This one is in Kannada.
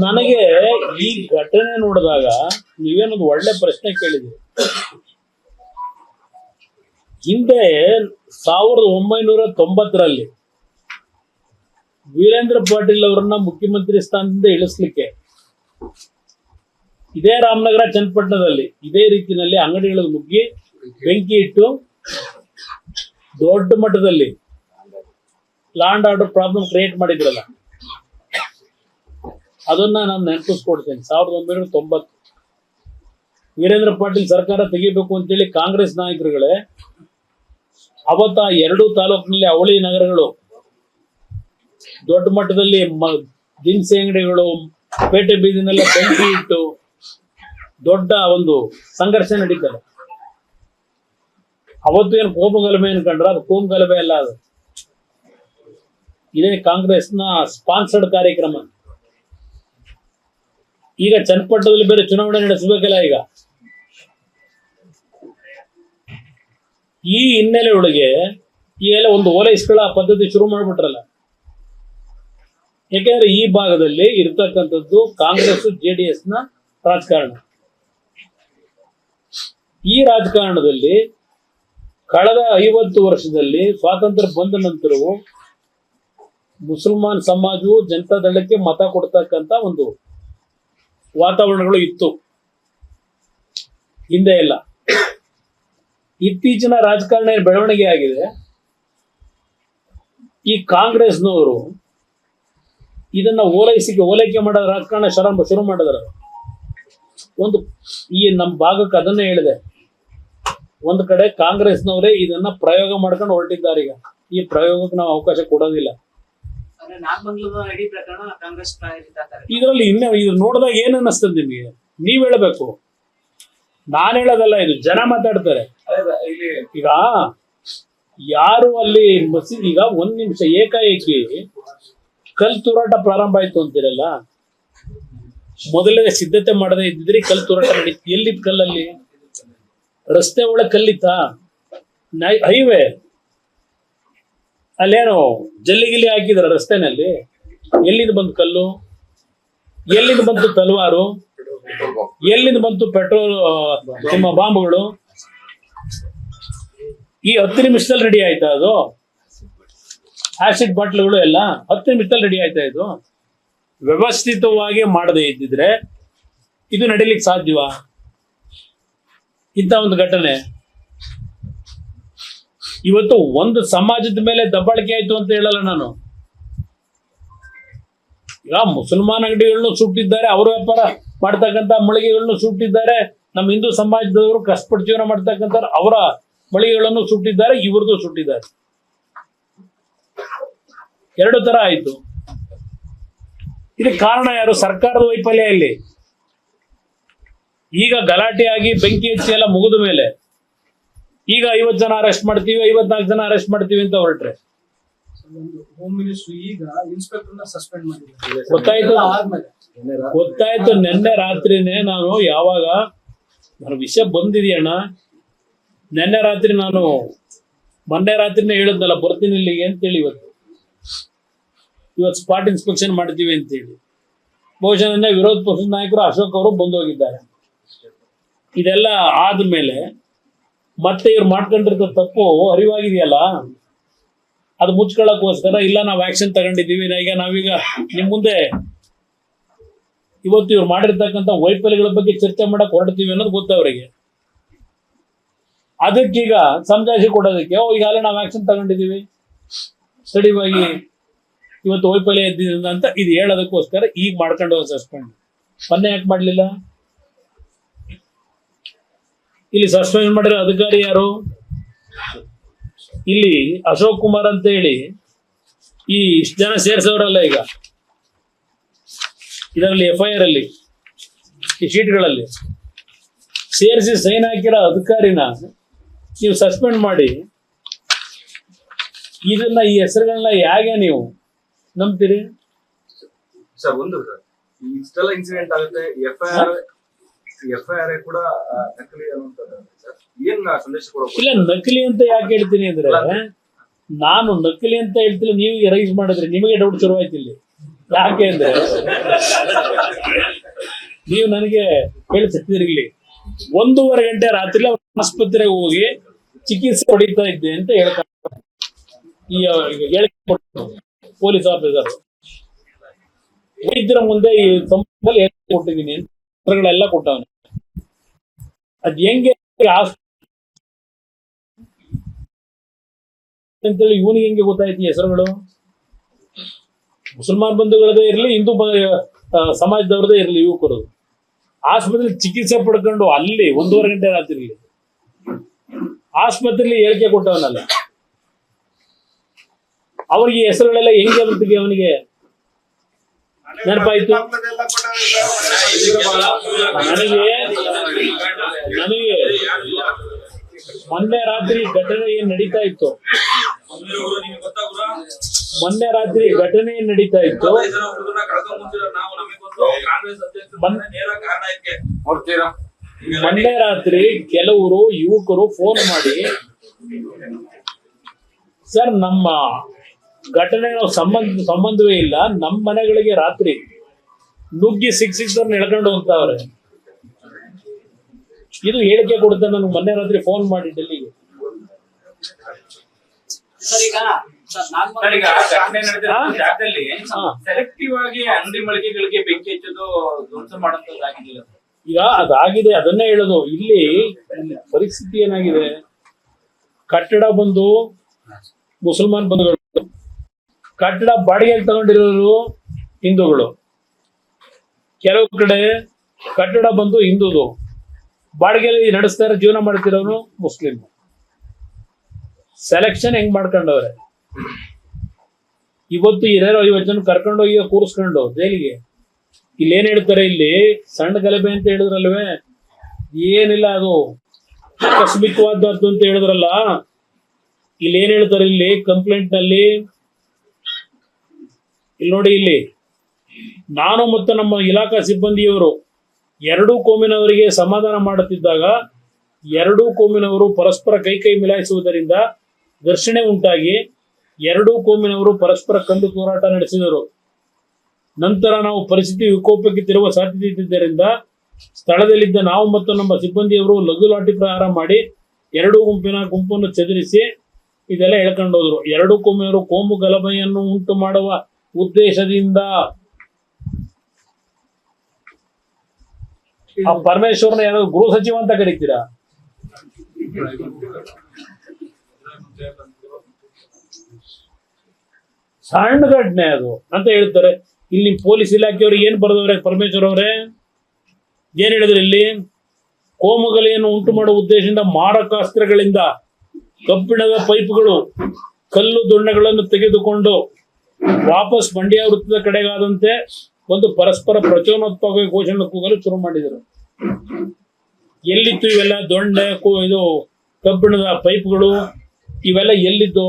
ನನಗೆ ಈ ಘಟನೆ ನೋಡಿದಾಗ ನೀವೇನೊಂದು ಒಳ್ಳೆ ಪ್ರಶ್ನೆ ಕೇಳಿದ್ರಿ. ಹಿಂದೆ 1990ರಲ್ಲಿ ವೀರೇಂದ್ರ ಪಾಟೀಲ್ ಅವರನ್ನ ಮುಖ್ಯಮಂತ್ರಿ ಸ್ಥಾನದಿಂದ ಇಳಿಸ್ಲಿಕ್ಕೆ ಇದೇ ರಾಮನಗರ ಚನ್ನಪಟ್ಟಣದಲ್ಲಿ ಇದೇ ರೀತಿಯಲ್ಲಿ ಅಂಗಡಿಗಳಿಗೆ ನುಗ್ಗಿ ಬೆಂಕಿ ಇಟ್ಟು ದೊಡ್ಡ ಮಟ್ಟದಲ್ಲಿ law and order problem create ಮಾಡಿದ್ರಲ್ಲ, ಅದನ್ನ ನಾನು ನೆನಪಿಸ್ಕೊಡ್ತೇನೆ. 1990 ವೀರೇಂದ್ರ ಪಾಟೀಲ್ ಸರ್ಕಾರ ತೆಗಿಬೇಕು ಅಂತೇಳಿ ಕಾಂಗ್ರೆಸ್ ನಾಯಕರುಗಳೇ ಅವತ್ತ 2 ತಾಲೂಕಿನಲ್ಲಿ ಅವಳಿ ನಗರಗಳು ದೊಡ್ಡ ಮಟ್ಟದಲ್ಲಿ ದಿನಸಿ ಅಂಗಡಿಗಳು ಪೇಟೆ ಬೀದಿನೆಲ್ಲ ಬೆಂಕಿ ಇಟ್ಟು ದೊಡ್ಡ ಒಂದು ಸಂಘರ್ಷ ನಡೀತಾರೆ. ಅವತ್ತು ಏನು ಕೋಮು ಗಲಭೆ ಅನ್ಕೊಂಡ್ರ, ಅದು ಕೋಮು ಗಲಭೆ ಅಲ್ಲ, ಅದು ಇದೇ ಕಾಂಗ್ರೆಸ್ನ ಸ್ಪಾನ್ಸರ್ಡ್ ಕಾರ್ಯಕ್ರಮ. ಈಗ ಚನ್ನಪಟ್ಟಣದಲ್ಲಿ ಬೇರೆ ಚುನಾವಣೆ ನಡೆಸಬೇಕಲ್ಲ. ಈಗ ಈ ಹಿನ್ನೆಲೆ ಒಳಗೆ ಈಗೆಲ್ಲ ಒಂದು ಓಲೈಸ್ಗಳ ಪದ್ಧತಿ ಶುರು ಮಾಡ್ಬಿಟ್ರಲ್ಲ. ಯಾಕೆಂದ್ರೆ ಈ ಭಾಗದಲ್ಲಿ ಇರ್ತಕ್ಕಂಥದ್ದು ಕಾಂಗ್ರೆಸ್ JDS ನ ರಾಜಕಾರಣ. ಈ ರಾಜಕಾರಣದಲ್ಲಿ ಕಳೆದ 50 ವರ್ಷದಲ್ಲಿ ಸ್ವಾತಂತ್ರ್ಯ ಬಂದ ನಂತರವೂ ಮುಸಲ್ಮಾನ್ ಸಮಾಜವು ಜನತಾದಳಕ್ಕೆ ಮತ ಕೊಡ್ತಕ್ಕಂಥ ಒಂದು ವಾತಾವರಣಗಳು ಇತ್ತು ಹಿಂದೆ ಎಲ್ಲ. ಇತ್ತೀಚಿನ ರಾಜಕಾರಣ ಬೆಳವಣಿಗೆ ಆಗಿದೆ. ಈ ಕಾಂಗ್ರೆಸ್ನವರು ಇದನ್ನ ಓಲೈಕೆ ಮಾಡೋ ರಾಜಕಾರಣ ಶುರು ಮಾಡಿದ್ರು. ಒಂದು ಈ ನಮ್ಮ ಭಾಗಕ್ಕೆ ಅದನ್ನೇ ಹೇಳಿದೆ, ಒಂದು ಕಡೆ ಕಾಂಗ್ರೆಸ್ನವರೇ ಇದನ್ನ ಪ್ರಯೋಗ ಮಾಡ್ಕೊಂಡು ಹೊರಟಿದ್ದಾರೆ. ಈಗ ಈ ಪ್ರಯೋಗಕ್ಕೆ ನಾವು ಅವಕಾಶ ಕೊಡೋದಿಲ್ಲ. ಇದರಲ್ಲಿ ಇದು ನೋಡಿದಾಗ ಏನ್ ಅನ್ನಿಸ್ತದೆ ನಿಮಗೆ? ನೀವ್ ಹೇಳಬೇಕು, ನಾನ್ ಹೇಳೋದಲ್ಲ, ಇದು ಜನ ಮಾತಾಡ್ತಾರೆ. ಈಗ ಯಾರು ಅಲ್ಲಿ ಮಸೀದಿ, ಈಗ 1 ನಿಮಿಷ ಏಕಾಏಕಿ ಕಲ್ ತೂರಾಟ ಪ್ರಾರಂಭ ಆಯ್ತು ಅಂತೀರಲ್ಲ, ಮೊದಲೇ ಸಿದ್ಧತೆ ಮಾಡದೇ ಇದ್ದಿದ್ರೆ ಕಲ್ ತೂರಾಟ ನಡೀತು. ಎಲ್ಲಿದ್ ಕಲ್ಲಲ್ಲಿ? ರಸ್ತೆ ಒಳಗೆ ಕಲ್ಲಿತ್ತ? ಹೈವೇ ಅಲ್ಲೇನು ಜಲ್ಲಿಗಿಲ್ಲಿ ಹಾಕಿದ್ರ ರಸ್ತೆನಲ್ಲಿ? ಎಲ್ಲಿಂದ ಬಂತು ಕಲ್ಲು? ಎಲ್ಲಿಂದ ಬಂತು ತಲವಾರು? ಎಲ್ಲಿಂದ ಬಂತು ಪೆಟ್ರೋಲ್ ನಿಮ್ಮ ಬಾಂಬ್ಗಳು? ಈ 10 ನಿಮಿಷದಲ್ಲಿ ರೆಡಿ ಆಯ್ತಾ ಅದು? ಆಸಿಡ್ ಬಾಟ್ಲ್ಗಳು ಎಲ್ಲ 10 ನಿಮಿಷದಲ್ಲಿ ರೆಡಿ ಆಯ್ತಾ? ಇದು ವ್ಯವಸ್ಥಿತವಾಗಿ ಮಾಡದೇ ಇದ್ದಿದ್ರೆ ಇದು ನಡೀಲಿಕ್ಕೆ ಸಾಧ್ಯವಾ? ಇಂಥ ಒಂದು ಘಟನೆ ಇವತ್ತು ಒಂದು ಸಮಾಜದ ಮೇಲೆ ದಬ್ಬಾಳಿಕೆ ಆಯ್ತು ಅಂತ ಹೇಳಲ್ಲ ನಾನು. ಈಗ ಮುಸಲ್ಮಾನ್ ಅಂಗಡಿಗಳನ್ನು ಸುಟ್ಟಿದ್ದಾರೆ, ಅವ್ರ ವ್ಯಾಪಾರ ಮಾಡ್ತಕ್ಕಂಥ ಮಳಿಗೆಗಳನ್ನು ಸುಟ್ಟಿದ್ದಾರೆ. ನಮ್ಮ ಹಿಂದೂ ಸಮಾಜದವರು ಕಷ್ಟಪಟ್ಟು ಜೀವನ ಮಾಡ್ತಕ್ಕಂಥ ಅವರ ಮಳಿಗೆಗಳನ್ನು ಸುಟ್ಟಿದ್ದಾರೆ, ಇವ್ರದ್ದು ಸುಟ್ಟಿದ್ದಾರೆ. 2 ತರ ಆಯ್ತು. ಇದಕ್ಕೆ ಕಾರಣ ಯಾರು? ಸರ್ಕಾರದ ವೈಫಲ್ಯ. ಇಲ್ಲಿ ಈಗ ಗಲಾಟೆಯಾಗಿ ಬೆಂಕಿ ಹಚ್ಚಿ ಎಲ್ಲ ಮುಗಿದ ಮೇಲೆ ಈಗ 50 ಜನ ಅರೆಸ್ಟ್ ಮಾಡ್ತೀವಿ, 54 ಜನ ಅರೆಸ್ಟ್ ಮಾಡ್ತೀವಿ ಅಂತ ಹೊರಟ್ರೆ ಹೋಮ್ ಮಿನಿಸ್ಟರ್ ಈಗ ಇನ್ಸ್ಪೆಕ್ಟರ್ನ ಸಸ್ಪೆಂಡ್ ಮಾಡಿದ್ದಾರೆ. ಗೊತ್ತಾಯ್ತು. ನಿನ್ನೆ ರಾತ್ರಿನೇ ನಾನು ಯಾವಾಗ ನನ್ನ ವಿಷಯ ಬಂದಿದೆಯಣ್ಣ, ನಿನ್ನೆ ರಾತ್ರಿ ನಾನು ಮೊನ್ನೆ ರಾತ್ರಿನೇ ಹೇಳಿದ್ನಲ್ಲ ಬರ್ತೀನಿ ಇಲ್ಲಿಗೆ ಅಂತೇಳಿ. ಇವತ್ತು ಸ್ಪಾಟ್ ಇನ್ಸ್ಪೆಕ್ಷನ್ ಮಾಡ್ತೀವಿ ಅಂತೇಳಿ ಬಹುಶಃ ನನ್ನ ವಿರೋಧ ಪಕ್ಷದ ನಾಯಕರು ಅಶೋಕ್ ಅವರು ಬಂದೋಗಿದ್ದಾರೆ. ಇದೆಲ್ಲ ಆದ್ಮೇಲೆ ಮತ್ತೆ ಇವ್ರು ಮಾಡ್ಕೊಂಡಿರೋ ತಪ್ಪು ಅರಿವಾಗಿದೆಯಲ್ಲ, ಅದು ಮುಚ್ಕೊಳ್ಳೋಕ್ಕೋಸ್ಕರ ಇಲ್ಲ ನಾವು ಆಕ್ಷನ್ ತಗೊಂಡಿದ್ದೀವಿ. ಈಗ ನಾವೀಗ ನಿಮ್ ಮುಂದೆ ಇವತ್ತು ಇವ್ರು ಮಾಡಿರ್ತಕ್ಕಂಥ ವೈಫಲ್ಯಗಳ ಬಗ್ಗೆ ಚರ್ಚೆ ಮಾಡಕ್ ಹೊರಡ್ತೀವಿ ಅನ್ನೋದು ಗೊತ್ತವರಿಗೆ. ಅದಕ್ಕೀಗ ಸಮಜಾಯಿಷಿ ಕೊಡೋದಕ್ಕೆ ಈಗಾಗಲೇ ನಾವು ಆಕ್ಷನ್ ತಗೊಂಡಿದ್ದೀವಿ, ಸ್ಟಡಿವಾಗಿ ಇವತ್ತು ವೈಫಲ್ಯ ಎದ್ದಿದ್ರಿಂದ ಅಂತ ಇದು ಹೇಳೋದಕ್ಕೋಸ್ಕರ ಈಗ ಮಾಡ್ಕೊಂಡು ಹೋಗಿ ಸಸ್ಪೆಂಡ್. ಮೊನ್ನೆ ಯಾಕೆ ಮಾಡ್ಲಿಲ್ಲ? ಇಲ್ಲಿ ಸಸ್ಪೆಂಡ್ ಮಾಡಿರೋ ಅಧಿಕಾರಿ ಯಾರು? ಇಲ್ಲಿ ಅಶೋಕ್ ಕುಮಾರ್ ಅಂತ ಹೇಳಿ ಈ ಇಷ್ಟು ಜನ ಸೇರ್ಸೋರಲ್ಲ ಈಗ ಇದರಲ್ಲಿ FIR ಅಲ್ಲಿ ಈ ಶೀಟ್ಗಳಲ್ಲಿ ಸೇರಿಸಿ ಸೈನ್ ಹಾಕಿರೋ ಅಧಿಕಾರಿನ ನೀವು ಸಸ್ಪೆಂಡ್ ಮಾಡಿ ಇದನ್ನ ಈ ಹೆಸರುಗಳನ್ನ ಹೇಗೆ ನೀವು ನಂಬ್ತೀರಿ? ಸರ್ ಒಂದು ಇಷ್ಟೆಲ್ಲ ಇನ್ಸಿಡೆಂಟ್ ಆಗುತ್ತೆ, ಎಫ್ಐಆರ್ ಕೂಡ ನಕಲಿ ಅನ್ನುವಂಥದ್ದು ಸರ್, ಏನ್ ಸಂದೇಶ ಕೊಡಬೇಕು? ಇಲ್ಲ, ನಕಲಿ ಅಂತ ಯಾಕೆ ಹೇಳ್ತೀನಿ ಅಂದ್ರೆ, ನಾನು ನಕಲಿ ಅಂತ ಹೇಳ್ತಿಲ್ಲ, ನೀವು ರೈಸ್ ಮಾಡಿದ್ರೆ ನಿಮಗೆ ಡೌಟ್ ಶುರುವಾಯ್ತು. ಇಲ್ಲಿ ಯಾಕೆ ಅಂದ್ರೆ ನೀವು ನನಗೆ ಹೇಳ್ತಿದ್ದೀರಿ 1.5 ಗಂಟೆ ರಾತ್ರಿ ಆಸ್ಪತ್ರೆಗೆ ಹೋಗಿ ಚಿಕಿತ್ಸೆ ಪಡೀತಾ ಇದ್ದೆ ಅಂತ ಹೇಳ್ತಾರೆ ಈ ಹೇಳಿಕೆ ಕೊಟ್ಟು ಪೊಲೀಸ್ ಆಫೀಸರ್. ವೈದ್ಯರ ಮುಂದೆ ಈ ಸಂಬಂಧದಲ್ಲಿ ಕೊಟ್ಟಿದ್ದೀನಿ ಅಂತ ಪತ್ರಗಳೆಲ್ಲ ಕೊಟ್ಟವನು. ಅದ್ ಹೆಂಗೆ ಅಂತೇಳಿ ಇವನಿಗೆ ಹೆಂಗೆ ಗೊತ್ತಾಯ್ತು ಈ ಹೆಸರುಗಳು? ಮುಸಲ್ಮಾನ್ ಬಂಧುಗಳದೇ ಇರಲಿ, ಹಿಂದೂ ಸಮಾಜದವ್ರದೇ ಇರಲಿ, ಯುವಕರು ಆಸ್ಪತ್ರೆ ಚಿಕಿತ್ಸೆ ಪಡ್ಕೊಂಡು ಅಲ್ಲಿ 1.5 ಗಂಟೆ ರಾತ್ರಿ ಆಸ್ಪತ್ರೆಯಲ್ಲಿ ಹೇಳಿಕೆ ಕೊಟ್ಟವನಲ್ಲ, ಅವ್ರಿಗೆ ಹೆಸರುಗಳೆಲ್ಲ ಹೆಂಗೆ ಬಂತಿಗೆ ಅವನಿಗೆ ನೆನಪಾಯ್ತು? ನನಗೆ ಮೊನ್ನೆ ರಾತ್ರಿ ಘಟನೆ ಏನ್ ನಡೀತಾ ಇತ್ತು, ಮೊನ್ನೆ ರಾತ್ರಿ ಘಟನೆ ಏನ್ ನಡೀತಾ ಇತ್ತು, ಮೊನ್ನೆ ರಾತ್ರಿ ಕೆಲವರು ಯುವಕರು ಫೋನ್ ಮಾಡಿ, ಸರ್ ನಮ್ಮ ಘಟನೆ ಸಂಬಂಧವೇ ಇಲ್ಲ, ನಮ್ಮ ಮನೆಗಳಿಗೆ ರಾತ್ರಿ ನುಗ್ಗಿ ಸಿಕ್ಸರ್ನ ಎಳ್ಕೊಂಡು ಹೋಗ್ತಾವ್ರೆ. ಇದು ಹೇಳಿಕೆ ಕೊಡುತ್ತೆ. ನನಗೆ ಮೊನ್ನೆ ರಾತ್ರಿ ಫೋನ್ ಮಾಡಿ ಡೆಲ್ಲಿಗೆ. ಸೆಲೆಕ್ಟಿವ್ ಆಗಿ ಅಂಗಡಿ ಮಳಿಗೆಗಳಿಗೆ ಬೆಂಕಿ ಹಚ್ಚೋದು ಧ್ವಂಸ ಮಾಡುವಂತದ್ದಾಗಿಲ್ಲ. ಈಗ ಅದಾಗಿದೆ, ಅದನ್ನೇ ಹೇಳೋದು. ಇಲ್ಲಿ ಪರಿಸ್ಥಿತಿ ಏನಾಗಿದೆ, ಕಟ್ಟಡ ಬಂದು ಮುಸಲ್ಮಾನ್ ಬಂಧುಗಳು, ಕಟ್ಟಡ ಬಾಡಿಗೆಗೆ ತಗೊಂಡಿರೋರು ಹಿಂದೂಗಳು, ಕೆಲವು ಕಡೆ ಕಟ್ಟಡ ಬಂದು ಹಿಂದೂದು, ಬಾಡಿಗೆಯಲ್ಲಿ ನಡೆಸ್ತಾ ಇರೋ ಜೀವನ ಮಾಡ್ತಿರೋನು ಮುಸ್ಲಿಂ. ಸೆಲೆಕ್ಷನ್ ಹೆಂಗ್ ಮಾಡ್ಕೊಂಡವ್ರೆ ಇವತ್ತು. 50 ಜನ ಕರ್ಕೊಂಡೋಗಿ ಕೂರಿಸ್ಕೊಂಡು ಜೈಲಿಗೆ. ಇಲ್ಲಿ ಏನ್ ಹೇಳ್ತಾರೆ, ಇಲ್ಲಿ ಸಣ್ಣ ಗಲಭೆ ಅಂತ ಹೇಳಿದ್ರಲ್ವೇ, ಏನಿಲ್ಲ, ಅದು ಆಕಸ್ಮಿಕವಾದದ್ದು ಅಂತ ಹೇಳಿದ್ರಲ್ಲ. ಇಲ್ಲಿ ಏನ್ ಹೇಳ್ತಾರೆ, ಇಲ್ಲಿ ಕಂಪ್ಲೇಂಟ್ ನಲ್ಲಿ, ಇಲ್ಲಿ ನೋಡಿ, ಇಲ್ಲಿ ನಾನು ಮತ್ತು ನಮ್ಮ ಇಲಾಖಾ ಸಿಬ್ಬಂದಿಯವರು ಎರಡೂ ಕೋಮಿನವರಿಗೆ ಸಮಾಧಾನ ಮಾಡುತ್ತಿದ್ದಾಗ ಎರಡೂ ಕೋಮಿನವರು ಪರಸ್ಪರ ಕೈ ಮಿಲಾಯಿಸುವುದರಿಂದ ಘರ್ಷಣೆ ಉಂಟಾಗಿ ಎರಡೂ ಕೋಮಿನವರು ಪರಸ್ಪರ ಕಂಡು ಹೋರಾಟ ನಡೆಸಿದರು. ನಂತರ ನಾವು ಪರಿಸ್ಥಿತಿ ವಿಕೋಪಕ್ಕೆ ತಿರುವ ಸಾಧ್ಯತೆ ಇದ್ದಿದ್ದರಿಂದ ಸ್ಥಳದಲ್ಲಿದ್ದ ನಾವು ಮತ್ತು ನಮ್ಮ ಸಿಬ್ಬಂದಿಯವರು ಲಘು ಲಾಠಿ ಪ್ರಹಾರ ಮಾಡಿ ಎರಡೂ ಗುಂಪನ್ನು ಚದುರಿಸಿ ಇದೆಲ್ಲ ಹೇಳ್ಕೊಂಡು ಹೋದ್ರು. ಎರಡೂ ಕೋಮಿನವರು ಕೋಮು ಗಲಭೆಯನ್ನು ಉಂಟು ಮಾಡುವ ಉದ್ದೇಶದಿಂದ ಆ ಪರಮೇಶ್ವರನ ಯಾರು ಗೃಹ ಸಚಿವ ಅಂತ ಕರೀತೀರಾ? ಸಣ್ಣ ಘಟನೆ ಅದು ಅಂತ ಹೇಳ್ತಾರೆ. ಇಲ್ಲಿ ಪೊಲೀಸ್ ಇಲಾಖೆಯವ್ರಿಗೆ ಏನ್ ಬರೆದವ್ರೆ ಪರಮೇಶ್ವರ್ ಅವರೇ? ಏನ್ ಹೇಳಿದ್ರು ಇಲ್ಲಿ? ಕೋಮುಗಲೆಯನ್ನು ಉಂಟು ಮಾಡುವ ಉದ್ದೇಶದಿಂದ ಮಾರಕಾಸ್ತ್ರಗಳಿಂದ ಕಬ್ಬಿಣದ ಪೈಪ್ಗಳು, ಕಲ್ಲು ದೊಣ್ಣೆಗಳನ್ನು ತೆಗೆದುಕೊಂಡು ವಾಪಸ್ ಮಂಡ್ಯ ವೃತ್ತದ ಕಡೆಗಾದಂತೆ ಒಂದು ಪರಸ್ಪರ ಪ್ರಚೋದನಾತ್ಮಕ ಘೋಷಣೆ ಕೂಗಲು ಶುರು ಮಾಡಿದರು. ಎಲ್ಲಿತ್ತು ಇವೆಲ್ಲ ದೊಣ್ಣೆ, ಇದು ಕಬ್ಬಿಣದ ಪೈಪ್ಗಳು, ಇವೆಲ್ಲ ಎಲ್ಲಿದ್ದು?